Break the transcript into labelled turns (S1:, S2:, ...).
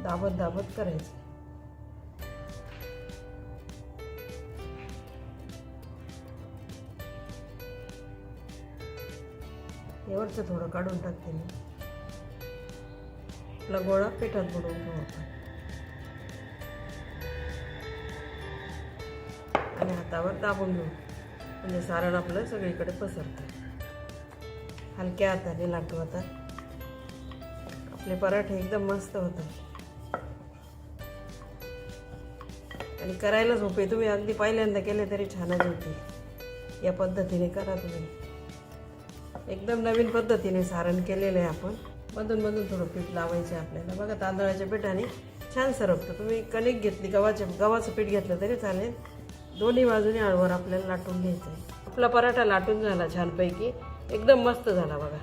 S1: दाबत दाबत करायचं. यावरचं थोडं काढून टाकते मी. आपला गोळा पिठात बुडवून घेऊ आपण आणि हातावर दाबून घेऊ, म्हणजे सारण आपलं सगळीकडे पसरतं. हलक्या हाताने लाटू. आता आपले पराठे एकदम मस्त होतात आणि करायला सोपे. तुम्ही अगदी पहिल्यांदा केले तरी छानच होते. या पद्धतीने करा तुम्ही. एकदम नवीन पद्धतीने सारण केलेलं आहे आपण. मधून मधून थोडं पीठ लावायचं आहे आपल्याला. बघा तांदळाच्या पिठाने छान सरकतं. तुम्ही कणिक घेतली, गव्हाचं पीठ घेतलं तरी चालेल. दोन्ही बाजूने हळूवर आपल्याला लाटून घ्यायचं आहे. आपला पराठा लाटून झाला छानपैकी, एकदम मस्त झाला बघा.